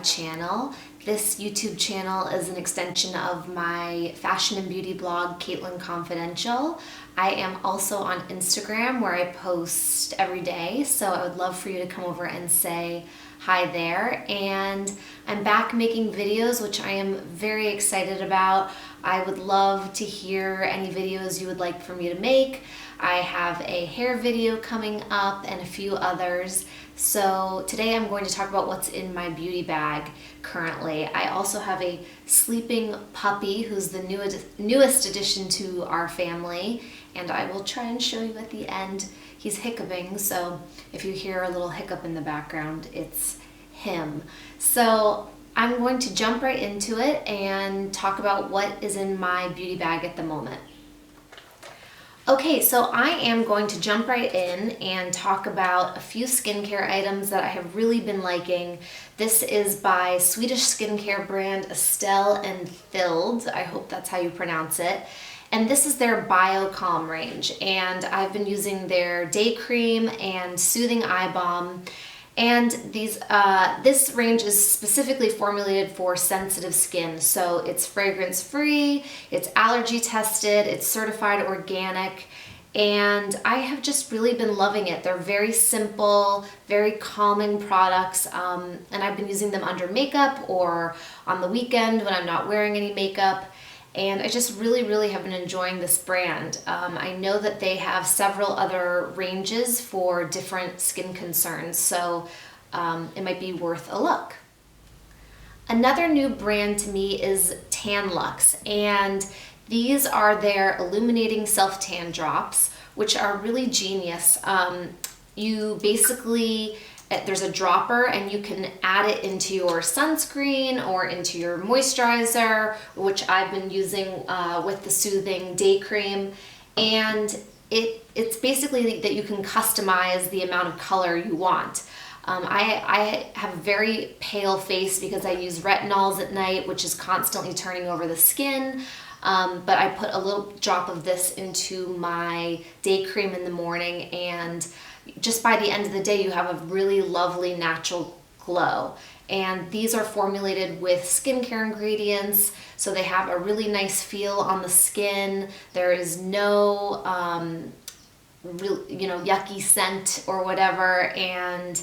channel. This YouTube channel is an extension of my fashion and beauty blog, Caitlin Confidential. I am also on Instagram where I post every day, so I would love for you to come over and say hi there. And I'm back making videos, which I am very excited about. I would love to hear any videos you would like for me to make. I have a hair video coming up and a few others. So today I'm going to talk about what's in my beauty bag currently. I also have a sleeping puppy who's the newest addition to our family, and I will try and show you at the end. He's hiccuping, so if you hear a little hiccup in the background, it's him. So I'm going to jump right into it and talk about what is in my beauty bag at the moment. Okay, so I am going to jump right in and talk about a few skincare items that I have really been liking. This is by Swedish skincare brand Estelle and Filled. I hope that's how you pronounce it. And this is their Bio Calm range. And I've been using their day cream and soothing eye balm. And this range is specifically formulated for sensitive skin. So it's fragrance free, it's allergy tested, it's certified organic, and I have just really been loving it. They're very simple, very calming products, and I've been using them under makeup or on the weekend when I'm not wearing any makeup. And I just really have been enjoying this brand. I know that they have several other ranges for different skin concerns, so it might be worth a look. Another new brand to me is Tan Luxe, and these are their illuminating self-tan drops, which are really genius. You basically, there's a dropper and you can add it into your sunscreen or into your moisturizer, which I've been using with the soothing day cream. And it's basically that you can customize the amount of color you want. I have a very pale face because I use retinols at night, which is constantly turning over the skin. But I put a little drop of this into my day cream in the morning, and just by the end of the day, you have a really lovely natural glow. And these are formulated with skincare ingredients, so they have a really nice feel on the skin. There is no, yucky scent or whatever, and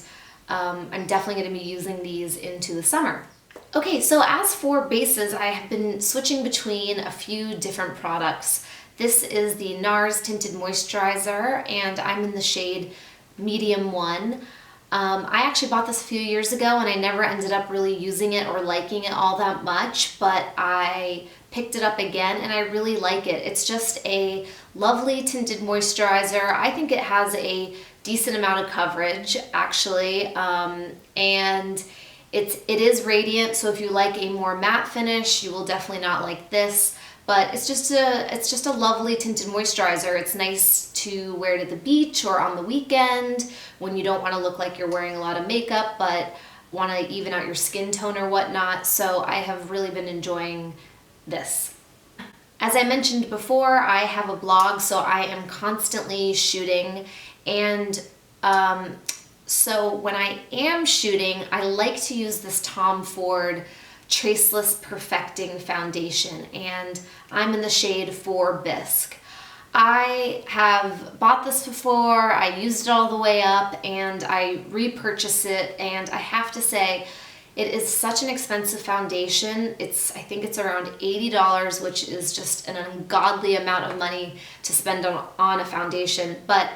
I'm definitely going to be using these into the summer. Okay, so as for bases, I have been switching between a few different products. This is the NARS Tinted Moisturizer, and I'm in the shade Medium 1. I actually bought this a few years ago and I never ended up really using it or liking it all that much, but I picked it up again and I really like it. It's just a lovely tinted moisturizer. I think it has a decent amount of coverage actually, and it is radiant, so if you like a more matte finish, you will definitely not like this. But it's just a lovely tinted moisturizer. It's nice to wear to the beach or on the weekend when you don't want to look like you're wearing a lot of makeup but want to even out your skin tone or whatnot. So I have really been enjoying this. As I mentioned before, I have a blog, so I am constantly shooting, and so when I am shooting, I like to use this Tom Ford Traceless Perfecting Foundation, and I'm in the shade 4 Bisque. I have bought this before, I used it all the way up, and I repurchased it, and I have to say, it is such an expensive foundation. I think it's around $80, which is just an ungodly amount of money to spend on a foundation, but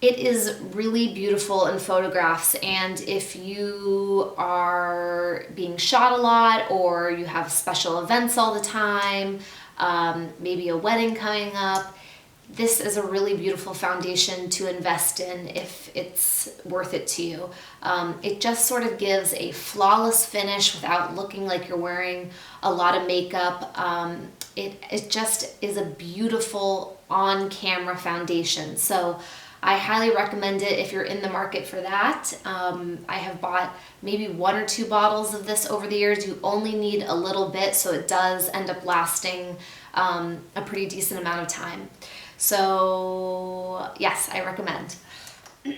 it is really beautiful in photographs, and if you are being shot a lot or you have special events all the time, maybe a wedding coming up, this is a really beautiful foundation to invest in if it's worth it to you. It just sort of gives a flawless finish without looking like you're wearing a lot of makeup. It just is a beautiful on-camera foundation. So I highly recommend it if you're in the market for that. I have bought maybe 1 or 2 bottles of this over the years. You only need a little bit, so it does end up lasting a pretty decent amount of time. So yes, I recommend.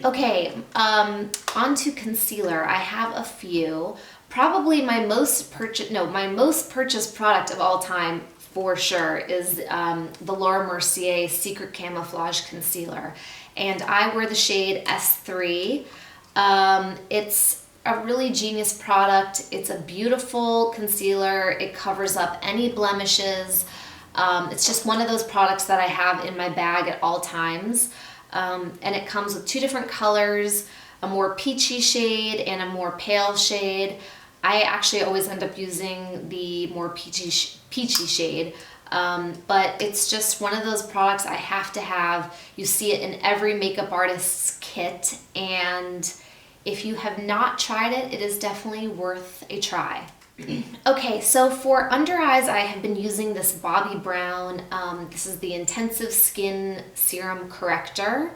Okay, on to concealer. I have a few, Probably my most purchased product of all time for sure is the Laura Mercier Secret Camouflage Concealer. And I wear the shade S3. It's a really genius product. It's a beautiful concealer. It covers up any blemishes. It's just one of those products that I have in my bag at all times. And it comes with 2 different colors, a more peachy shade and a more pale shade. I actually always end up using the more peachy shade, but it's just one of those products I have to have. You see it in every makeup artist's kit, and if you have not tried it, it is definitely worth a try. Okay, so for under eyes, I have been using this Bobbi Brown. This is the Intensive Skin Serum Corrector,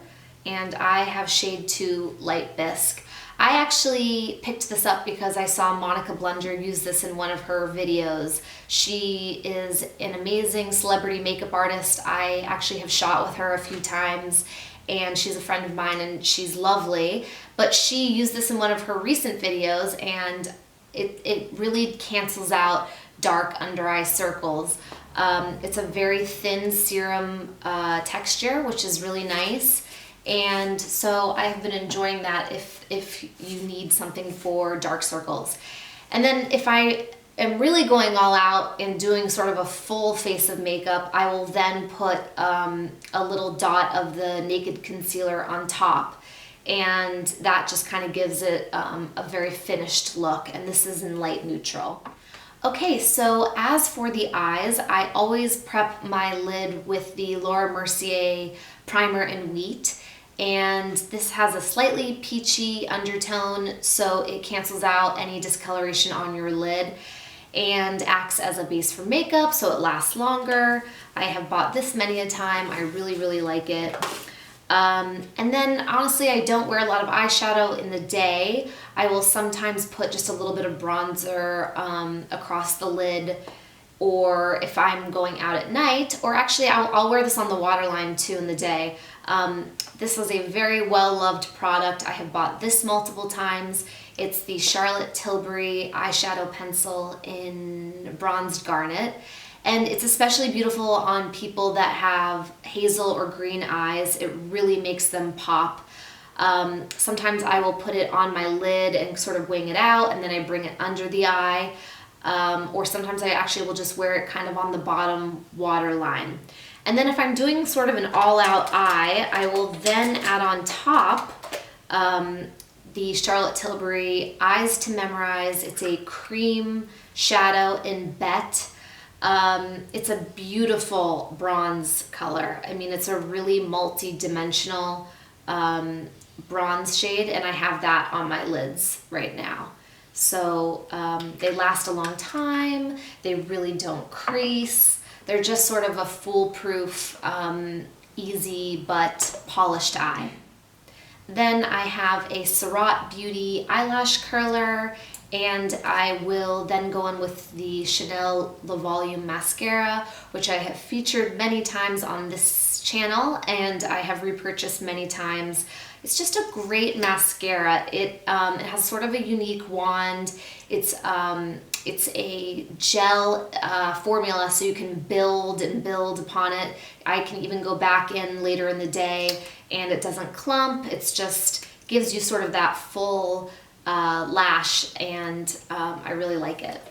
and I have shade 2 Light Bisque. I actually picked this up because I saw Monica Blunger use this in one of her videos. She is an amazing celebrity makeup artist. I actually have shot with her a few times, and she's a friend of mine and she's lovely. But she used this in one of her recent videos, and it really cancels out dark under eye circles. It's a very thin serum texture, which is really nice. And so I have been enjoying that if you need something for dark circles. And then if I am really going all out and doing sort of a full face of makeup, I will then put a little dot of the Naked Concealer on top. And that just kind of gives it a very finished look. And this is in light neutral. Okay, so as for the eyes, I always prep my lid with the Laura Mercier Primer in Wheat. And this has a slightly peachy undertone, so it cancels out any discoloration on your lid and acts as a base for makeup, so it lasts longer. I have bought this many a time. I really, really like it. And then honestly, I don't wear a lot of eyeshadow in the day. I will sometimes put just a little bit of bronzer across the lid, or if I'm going out at night, or actually I'll wear this on the waterline too in the day. This is a very well-loved product. I have bought this multiple times. It's the Charlotte Tilbury eyeshadow pencil in bronzed garnet. And it's especially beautiful on people that have hazel or green eyes. It really makes them pop. Sometimes I will put it on my lid and sort of wing it out, and then I bring it under the eye. Or sometimes I actually will just wear it kind of on the bottom waterline. And then if I'm doing sort of an all-out eye, I will then add on top the Charlotte Tilbury Eyes to Memorize. It's a cream shadow in Bet. It's a beautiful bronze color. I mean, it's a really multi-dimensional bronze shade, and I have that on my lids right now. So they last a long time. They really don't crease. They're just sort of a foolproof, easy but polished eye. Then I have a Surratt Beauty eyelash curler, and I will then go in with the Chanel Le Volume mascara, which I have featured many times on this channel and I have repurchased many times. It's just a great mascara. It has sort of a unique wand. It's a gel formula, so you can build and build upon it. I can even go back in later in the day and it doesn't clump. It's just gives you sort of that full lash, and I really like it.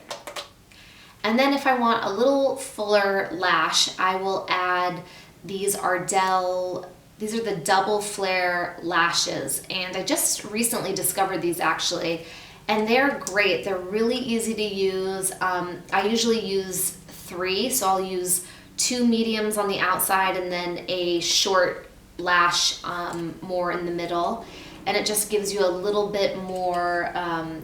And then if I want a little fuller lash, I will add these Ardell. These are the double flare lashes, and I just recently discovered these actually, and they're great. They're really easy to use. I usually use 3, so I'll use 2 mediums on the outside and then a short lash more in the middle, and it just gives you a little bit more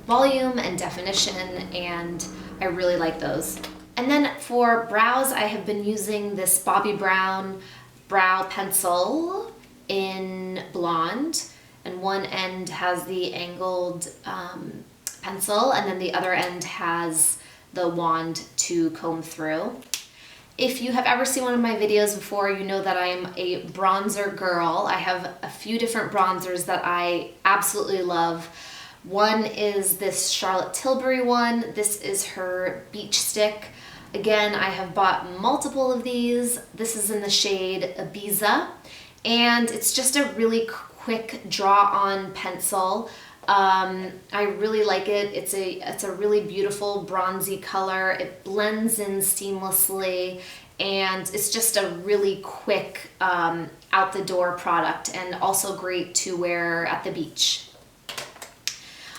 volume and definition, and I really like those. And then for brows, I have been using this Bobbi Brown brow pencil in blonde, and one end has the angled pencil, and then the other end has the wand to comb through. If you have ever seen one of my videos before, you know that I am a bronzer girl. I have a few different bronzers that I absolutely love, One is this Charlotte Tilbury one. This is her Beach Stick. Again, I have bought multiple of these. This is in the shade Ibiza, and it's just a really quick draw-on pencil. I really like it. It's a really beautiful bronzy color. It blends in seamlessly, and it's just a really quick out the door product, and also great to wear at the beach.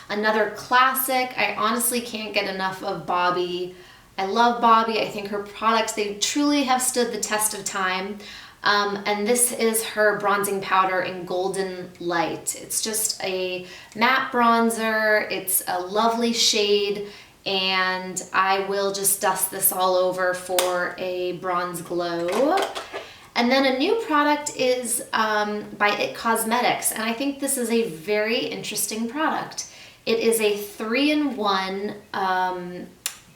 Another classic, I honestly can't get enough of Bobbi. I love Bobbi. I think her products, they truly have stood the test of time. And this is her bronzing powder in Golden Light. It's just a matte bronzer. It's a lovely shade, and I will just dust this all over for a bronze glow. And then a new product is by IT Cosmetics, and I think this is a very interesting product. It is a 3-in-1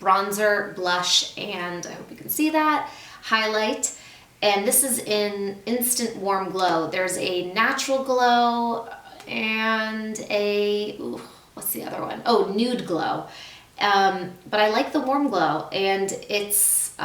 bronzer, blush, and I hope you can see that, highlight. And this is in Instant Warm Glow. There's a natural glow and a, what's the other one? Oh, nude glow. But I like the warm glow, and it's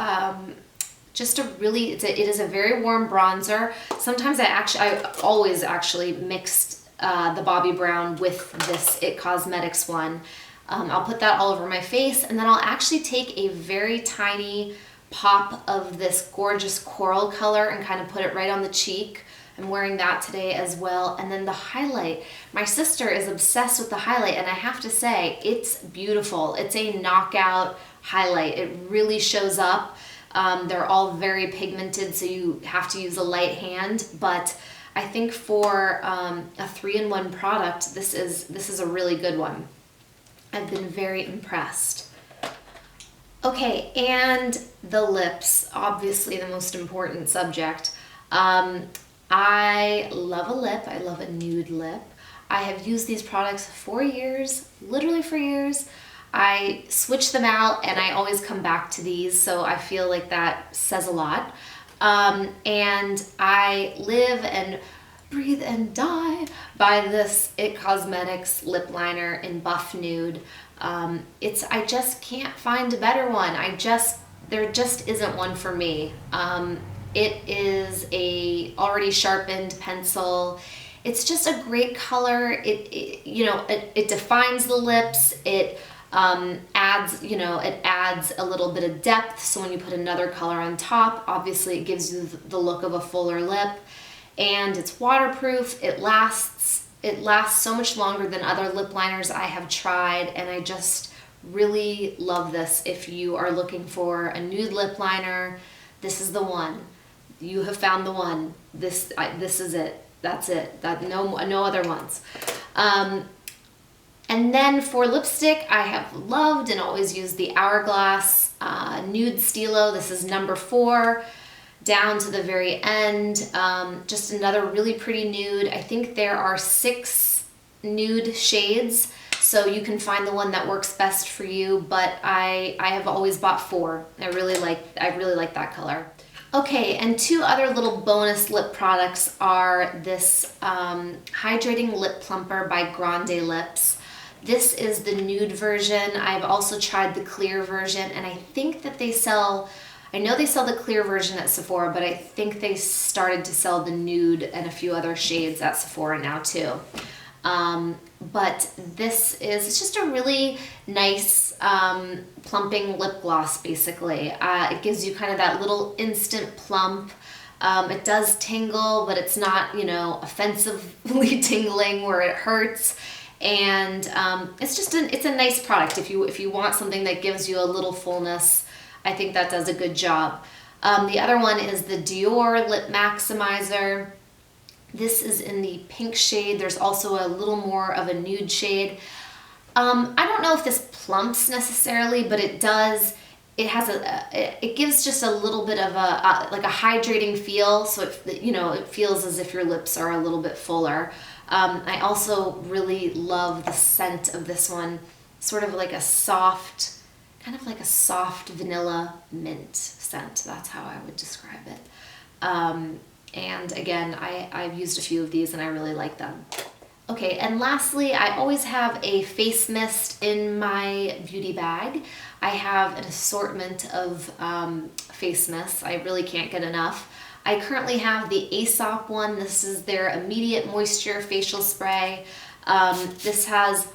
just a really, it is a very warm bronzer. Sometimes I always actually mixed the Bobbi Brown with this IT Cosmetics one. I'll put that all over my face, and then I'll actually take a very tiny pop of this gorgeous coral color and kind of put it right on the cheek. I'm wearing that today as well. And then the highlight. My sister is obsessed with the highlight, and I have to say, it's beautiful. It's a knockout highlight. It really shows up. They're all very pigmented, so you have to use a light hand, but I think for a 3-in-1 product, this is a really good one. I've been very impressed. Okay, and the lips, obviously the most important subject. I love a lip. I love a nude lip. I have used these products for years, literally for years. I switch them out, and I always come back to these, so I feel like that says a lot. And I live and breathe and die by this IT Cosmetics lip liner in Buff Nude. I just can't find a better one. There just isn't one for me. It is a already sharpened pencil. It's just a great color. It defines the lips. It adds a little bit of depth. So when you put another color on top, obviously it gives you the look of a fuller lip. And it's waterproof. It lasts so much longer than other lip liners I have tried, and I just really love this. If you are looking for a nude lip liner, this is the one. You have found the one. This is it. That's it. No other ones. And then for lipstick, I have loved and always used the Hourglass Nude Stilo. This is number 4. Down to the very end, just another really pretty nude. I think there are 6 nude shades, so you can find the one that works best for you, but I have always bought 4. I really like that color. Okay, and 2 other little bonus lip products are this Hydrating Lip Plumper by Grande Lips. This is the nude version. I've also tried the clear version, and I think that I know they sell the clear version at Sephora, but I think they started to sell the nude and a few other shades at Sephora now too. But it's just a really nice plumping lip gloss, basically. It gives you kind of that little instant plump. It does tingle, but it's not, offensively tingling where it hurts. And it's a nice product. If you want something that gives you a little fullness, I think that does a good job. The other one is the Dior Lip Maximizer. This is in the pink shade. There's also a little more of a nude shade. I don't know if this plumps necessarily, but it does. It gives just a little bit of a hydrating feel. So it feels as if your lips are a little bit fuller. I also really love the scent of this one. Sort of like a soft vanilla mint scent. That's how I would describe it. And again, I've used a few of these and I really like them. Okay, and lastly, I always have a face mist in my beauty bag. I have an assortment of face mists. I really can't get enough. I currently have the Aesop one. This is their immediate moisture facial spray. This has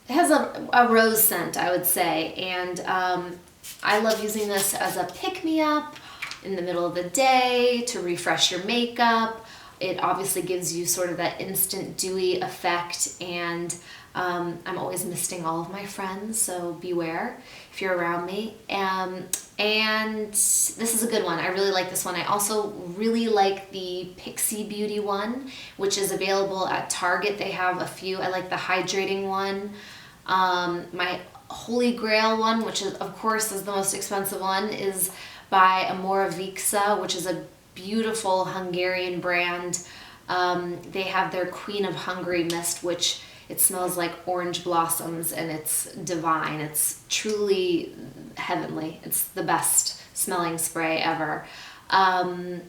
a rose scent, I would say, and I love using this as a pick-me-up in the middle of the day to refresh your makeup. It obviously gives you sort of that instant dewy effect, and I'm always misting all of my friends, so beware if you're around me. And this is a good one. I really like this one. I also really like the Pixie Beauty one, which is available at Target. They have a few. I like the hydrating one. My Holy Grail one, which is, of course, is the most expensive one, is by Amora Vixa, which is a beautiful Hungarian brand. They have their Queen of Hungary mist, which it smells like orange blossoms, and it's divine. It's truly heavenly. It's the best smelling spray ever. And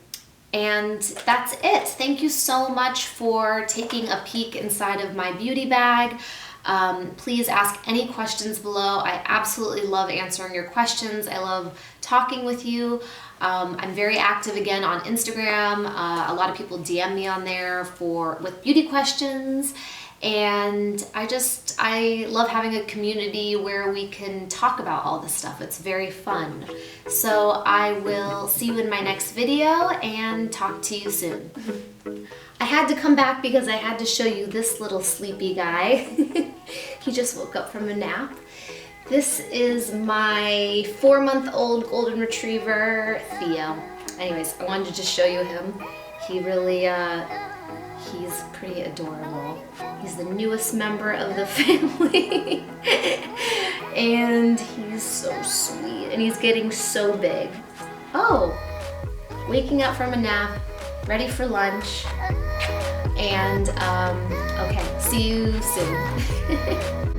that's it. Thank you so much for taking a peek inside of my beauty bag. Please ask any questions below. I absolutely love answering your questions. I love talking with you. I'm very active again on Instagram. A lot of people DM me on there with beauty questions. And I love having a community where we can talk about all this stuff. It's very fun. So I will see you in my next video and talk to you soon. I had to come back because I had to show you this little sleepy guy. He just woke up from a nap. This is my 4-month-old golden retriever, Theo. Anyways, I wanted to just show you him. He really, he's pretty adorable. He's the newest member of the family. And he's so sweet, and he's getting so big. Oh, waking up from a nap, ready for lunch. And, okay, see you soon.